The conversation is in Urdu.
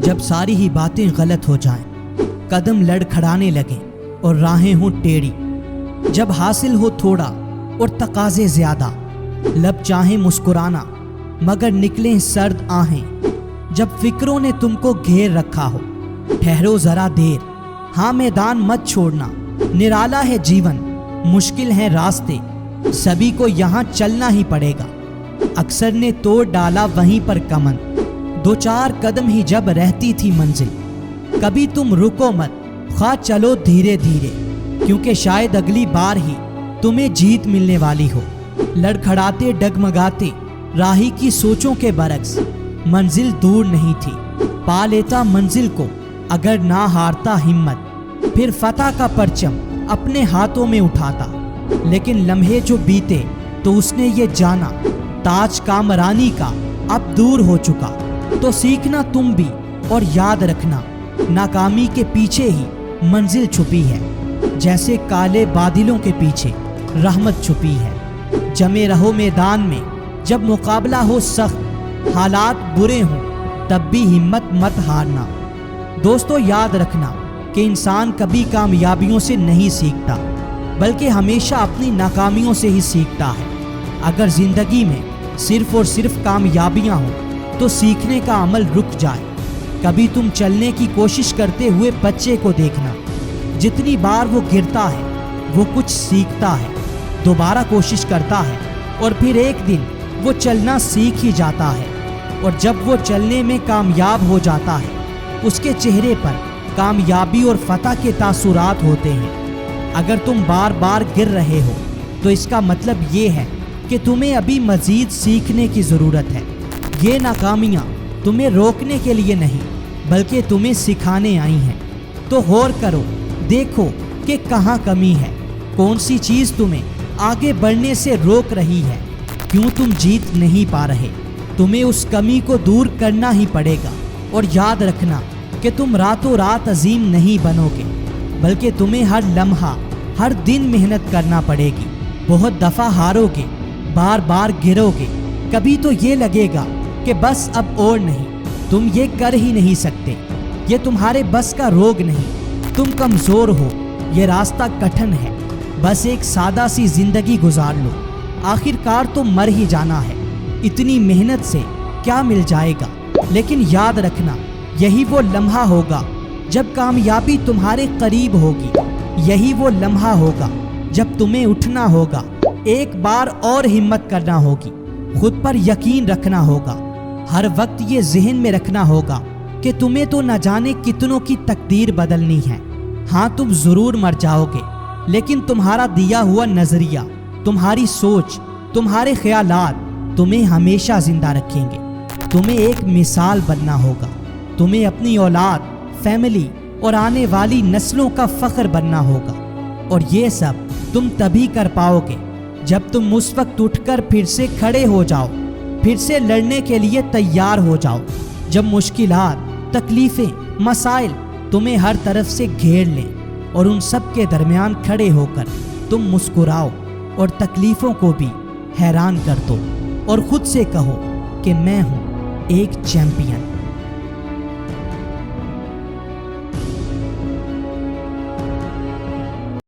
جب ساری ہی باتیں غلط ہو جائیں، قدم لڑکھڑانے لگیں اور راہیں ہوں ٹیڑھی، جب حاصل ہو تھوڑا اور تقاضے زیادہ، لب چاہیں مسکرانا مگر نکلیں سرد آہیں، جب فکروں نے تم کو گھیر رکھا ہو، ٹھہرو ذرا دیر، ہاں میدان مت چھوڑنا، نرالا ہے جیون، مشکل ہیں راستے، سبھی کو یہاں چلنا ہی پڑے گا، اکثر نے توڑ ڈالا وہیں پر کمن، دو چار قدم ہی جب رہتی تھی منزل، کبھی تم رکو مت، خواہ چلو دھیرے دھیرے، کیونکہ شاید اگلی بار ہی تمہیں جیت ملنے والی ہو، لڑکھڑاتے ڈگمگاتے راہی کی سوچوں کے برعکس، منزل دور نہیں تھی، پا لیتا منزل کو اگر نہ ہارتا ہمت، پھر فتح کا پرچم اپنے ہاتھوں میں اٹھاتا، لیکن لمحے جو بیتے تو اس نے یہ جانا، تاج کامرانی کا اب دور ہو چکا، تو سیکھنا تم بھی اور یاد رکھنا، ناکامی کے پیچھے ہی منزل چھپی ہے، جیسے کالے بادلوں کے پیچھے رحمت چھپی ہے، جمے رہو میدان میں، جب مقابلہ ہو سخت، حالات برے ہوں تب بھی ہمت مت ہارنا۔ دوستو یاد رکھنا کہ انسان کبھی کامیابیوں سے نہیں سیکھتا، بلکہ ہمیشہ اپنی ناکامیوں سے ہی سیکھتا ہے۔ اگر زندگی میں صرف اور صرف کامیابیاں ہوں تو سیکھنے کا عمل رک جائے۔ کبھی تم چلنے کی کوشش کرتے ہوئے بچے کو دیکھنا، جتنی بار وہ گرتا ہے وہ کچھ سیکھتا ہے، دوبارہ کوشش کرتا ہے اور پھر ایک دن وہ چلنا سیکھ ہی جاتا ہے، اور جب وہ چلنے میں کامیاب ہو جاتا ہے اس کے چہرے پر کامیابی اور فتح کے تاثرات ہوتے ہیں۔ اگر تم بار بار گر رہے ہو تو اس کا مطلب یہ ہے کہ تمہیں ابھی مزید سیکھنے کی ضرورت ہے۔ یہ ناکامیاں تمہیں روکنے کے لیے نہیں بلکہ تمہیں سکھانے آئی ہیں، تو غور کرو، دیکھو کہ کہاں کمی ہے، کون سی چیز تمہیں آگے بڑھنے سے روک رہی ہے، کیوں تم جیت نہیں پا رہے۔ تمہیں اس کمی کو دور کرنا ہی پڑے گا، اور یاد رکھنا کہ تم راتوں رات عظیم نہیں بنو گے، بلکہ تمہیں ہر لمحہ ہر دن محنت کرنا پڑے گی۔ بہت دفعہ ہارو گے، بار بار گرو گے، کبھی تو یہ لگے گا کہ بس اب اور نہیں، تم یہ کر ہی نہیں سکتے، یہ تمہارے بس کا روگ نہیں، تم کمزور ہو، یہ راستہ کٹھن ہے، بس ایک سادہ سی زندگی گزار لو، آخر کار تو مر ہی جانا ہے، اتنی محنت سے کیا مل جائے گا۔ لیکن یاد رکھنا، یہی وہ لمحہ ہوگا جب کامیابی تمہارے قریب ہوگی، یہی وہ لمحہ ہوگا جب تمہیں اٹھنا ہوگا، ایک بار اور ہمت کرنا ہوگی، خود پر یقین رکھنا ہوگا، ہر وقت یہ ذہن میں رکھنا ہوگا کہ تمہیں تو نہ جانے کتنوں کی تقدیر بدلنی ہے۔ ہاں تم ضرور مر جاؤ گے، لیکن تمہارا دیا ہوا نظریہ، تمہاری سوچ، تمہارے خیالات تمہیں ہمیشہ زندہ رکھیں گے۔ تمہیں ایک مثال بننا ہوگا، تمہیں اپنی اولاد، فیملی اور آنے والی نسلوں کا فخر بننا ہوگا، اور یہ سب تم تبھی کر پاؤ گے جب تم اس وقت اٹھ کر پھر سے کھڑے ہو جاؤ، پھر سے لڑنے کے لیے تیار ہو جاؤ، جب مشکلات، تکلیفیں، مسائل تمہیں ہر طرف سے گھیر لیں، اور ان سب کے درمیان کھڑے ہو کر تم مسکراؤ اور تکلیفوں کو بھی حیران کر دو، اور خود سے کہو کہ میں ہوں ایک چیمپئن۔